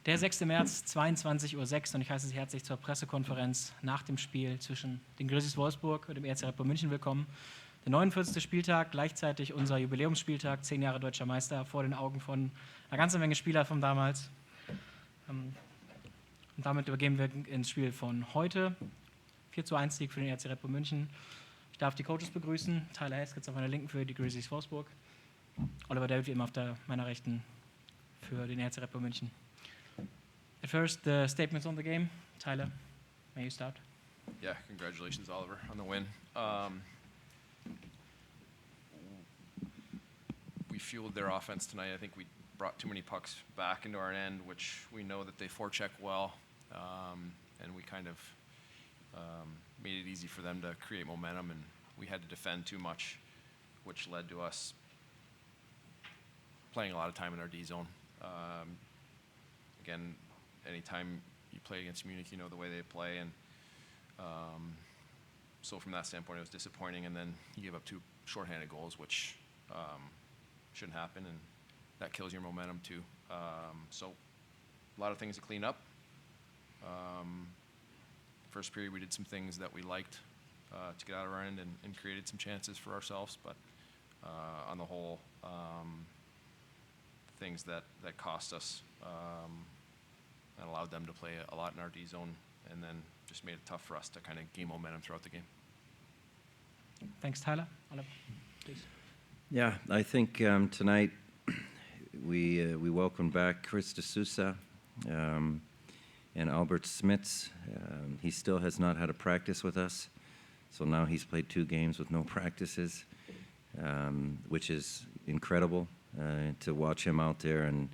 Der 6. März, 22:06 Uhr und ich heiße Sie herzlich zur Pressekonferenz nach dem Spiel zwischen den Grizzlys Wolfsburg und dem EHC Red Bull München willkommen. Der 49. Spieltag, gleichzeitig unser Jubiläumsspieltag, 10 Jahre Deutscher Meister, vor den Augen von einer ganzen Menge Spieler von damals. Und damit übergeben wir ins Spiel von heute. 4:1 Sieg für den EHC Red Bull München. Ich darf die Coaches begrüßen. Tyler Haskins auf meiner Linken für die Grizzlys Wolfsburg. Oliver David wie immer auf meiner Rechten für den EHC Red Bull München. At first, the statements on the game. Tyler, may you start? Yeah, congratulations, Oliver, on the win. We fueled their offense tonight. I think we brought too many pucks back into our end, which we know that they forecheck well, and we kind of made it easy for them to create momentum, and we had to defend too much, which led to us playing a lot of time in our D zone. Again, anytime you play against Munich, you know the way they play, and so from that standpoint, it was disappointing. And then you give up 2 shorthanded goals, which shouldn't happen, and that kills your momentum too. So a lot of things to clean up. First period, we did some things that we liked to get out of our end and created some chances for ourselves, but on the whole, things that cost us and allowed them to play a lot in our D zone, and then just made it tough for us to kind of gain momentum throughout the game. Thanks, Tyler. Oliver, please. Yeah, I think tonight we welcomed back Chris de Sousa and Albert Smits. He still has not had a practice with us, so now he's played 2 games with no practices, which is incredible to watch him out there and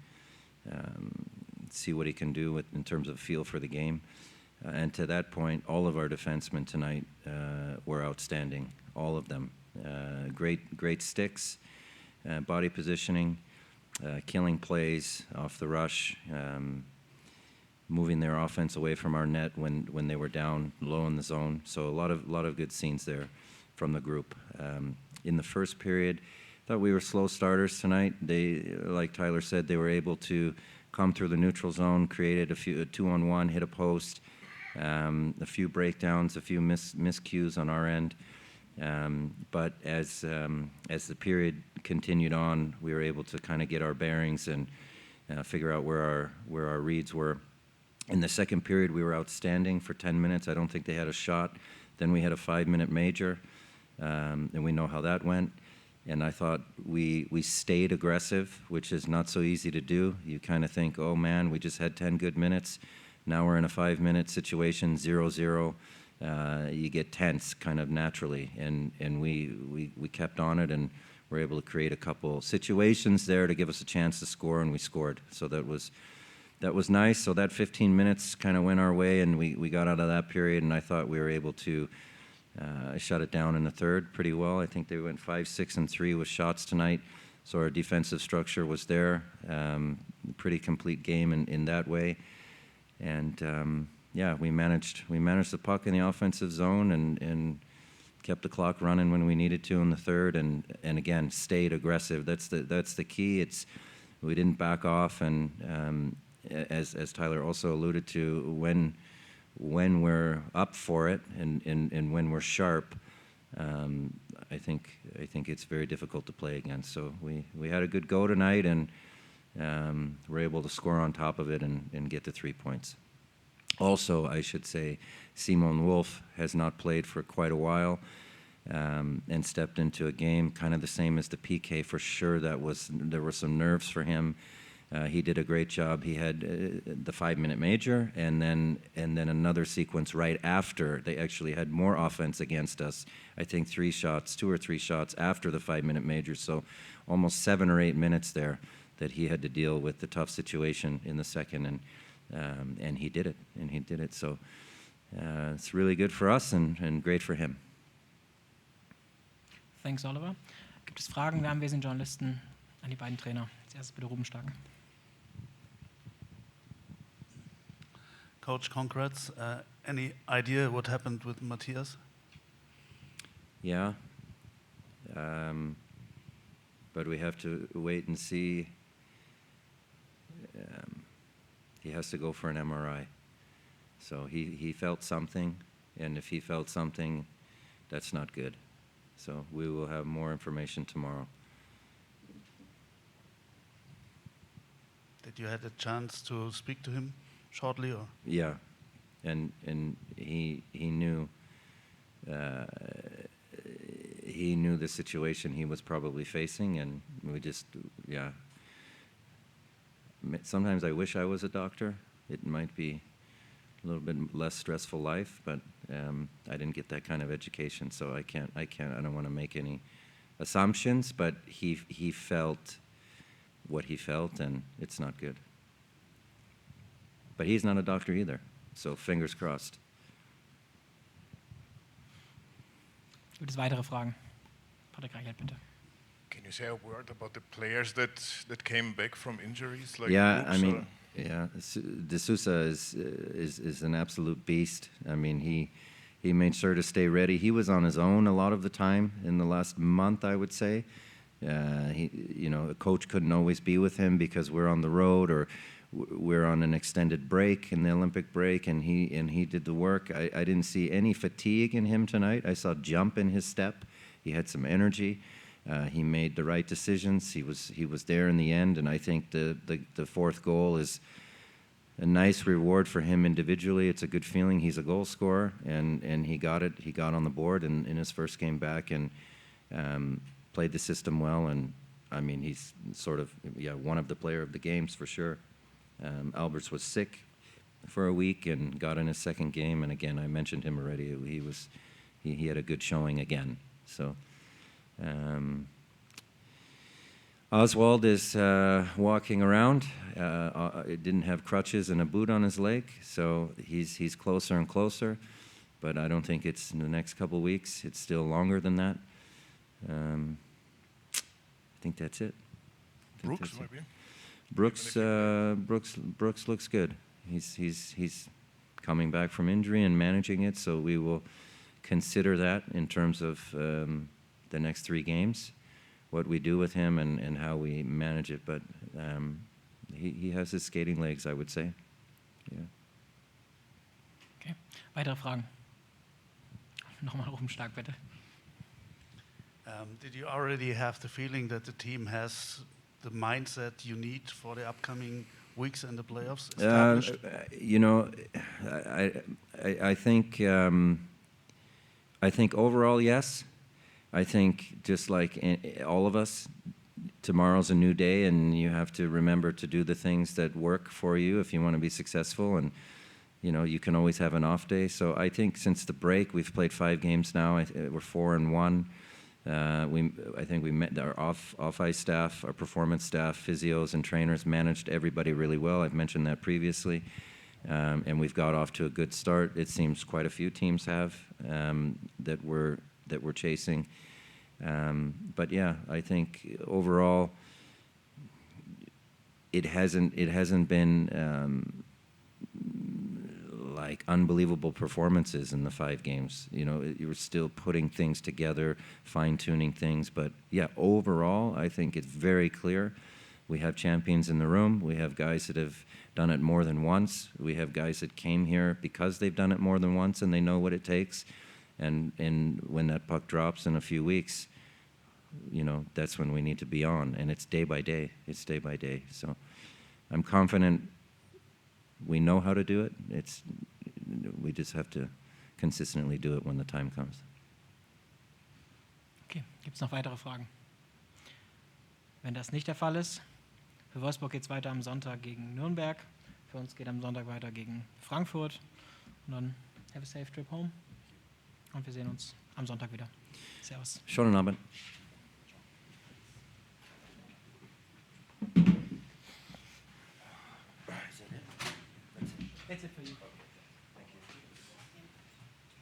see what he can do in terms of feel for the game. And to that point, all of our defensemen tonight were outstanding, all of them. Great sticks, body positioning, killing plays off the rush, moving their offense away from our net when they were down low in the zone. So a lot of good scenes there from the group. In the first period, I thought we were slow starters tonight. They, like Tyler said, they were able to come through the neutral zone, created a 2-on-1, hit a post, a few breakdowns, a few miscues on our end. But as the period continued on, we were able to kind of get our bearings and figure out where our reads were. In the second period, we were outstanding for 10 minutes. I don't think they had a shot. Then we had a 5-minute major, and we know how that went. And I thought we stayed aggressive, which is not so easy to do. You kind of think, oh man, we just had 10 good minutes. Now we're in a 5-minute situation, 0-0. You get tense kind of naturally. And we kept on it and were able to create a couple situations there to give us a chance to score, and we scored. So that was nice. So that 15 minutes kind of went our way, and we got out of that period, and I thought we were able to shut it down in the third pretty well. I think they went 5, 6, and 3 with shots tonight. So our defensive structure was there. Pretty complete game in that way. And yeah, we managed the puck in the offensive zone and kept the clock running when we needed to in the third. And again, stayed aggressive. That's the key. We didn't back off. And as Tyler also alluded to, when we're up for it and when we're sharp, I think it's very difficult to play against. So we had a good go tonight, and we're able to score on top of it and get to 3 points. Also, I should say, Simon Wolf has not played for quite a while and stepped into a game kind of the same as the PK for sure. There were some nerves for him. He did a great job. He had the 5-minute major, and then another sequence right after. They actually had more offense against us. I think 2 or 3 shots after the 5-minute major. So almost 7 or 8 minutes there that he had to deal with the tough situation in the second, and he did it. So it's really good for us and great for him. Thanks, Oliver. Gibt es Fragen der anwesenden Journalisten an die beiden Trainer? Als erstes bitte Ruben Stark. Coach, congrats. Any idea what happened with Matthias? Yeah, but we have to wait and see. he has to go for an MRI. So he felt something, and if he felt something, that's not good. So we will have more information tomorrow. Did you had a chance to speak to him shortly, or? Yeah, and he knew the situation he was probably facing, and we just, yeah. Sometimes I wish I was a doctor. It might be a little bit less stressful life, but I didn't get that kind of education, so I don't want to make any assumptions, but he felt what he felt, and it's not good. But he's not a doctor either, so fingers crossed. Gibt es weitere Fragen? Patrick Reichelt, bitte. Can you say a word about the players that came back from injuries? Like Yeah, Brooks, I mean, yeah, De Sousa is an absolute beast. I mean, he made sure to stay ready. He was on his own a lot of the time in the last month, I would say. A coach couldn't always be with him because we're on the road or we're on an extended break in the Olympic break, and he did the work. I didn't see any fatigue in him tonight. I saw jump in his step. He had some energy. He made the right decisions. He was there in the end, and I think the fourth goal is a nice reward for him individually. It's a good feeling. He's a goal scorer, and he got it. He got on the board in his first game back and played the system well. And I mean, he's sort of one of the player of the games for sure. Alberts was sick for a week and got in his second game, and again, I mentioned him already. He had a good showing again. So. Oswald is walking around. Didn't have crutches and a boot on his leg, so he's closer and closer. But I don't think it's in the next couple of weeks. It's still longer than that. I think that's it. Brooks, maybe. Brooks looks good. He's coming back from injury and managing it, so we will consider that in terms of the next 3 games, what we do with him and how we manage it. But he has his skating legs, I would say. Yeah. Okay. Weitere Fragen? Nochmal oben stark, bitte. Did you already have the feeling that the team has the mindset you need for the upcoming weeks and the playoffs established? I think overall, yes. I think just like all of us, tomorrow's a new day, and you have to remember to do the things that work for you if you want to be successful. And you can always have an off day. So I think since the break, we've played 5 games now. We're 4-1. I think we met our off-ice staff, our performance staff, physios and trainers managed everybody really well. I've mentioned that previously. And we've got off to a good start. It seems quite a few teams have that we're chasing. But yeah, I think overall it hasn't been like unbelievable performances in the 5 games. You were still putting things together, fine-tuning things. But yeah, overall, I think it's very clear. We have champions in the room. We have guys that have done it more than once. We have guys that came here because they've done it more than once and they know what it takes. And when that puck drops in a few weeks, that's when we need to be on. And it's day by day. It's day by day. So I'm confident we know how to do it. We just have to consistently do it when the time comes. Okay, gibt es noch weitere Fragen? Wenn das nicht der Fall ist, für Wolfsburg geht es weiter am Sonntag gegen Nürnberg. Für uns geht am Sonntag weiter gegen Frankfurt. Und dann have a safe trip home. Und wir sehen uns am Sonntag wieder. Servus. Schönen Abend. That's it for you.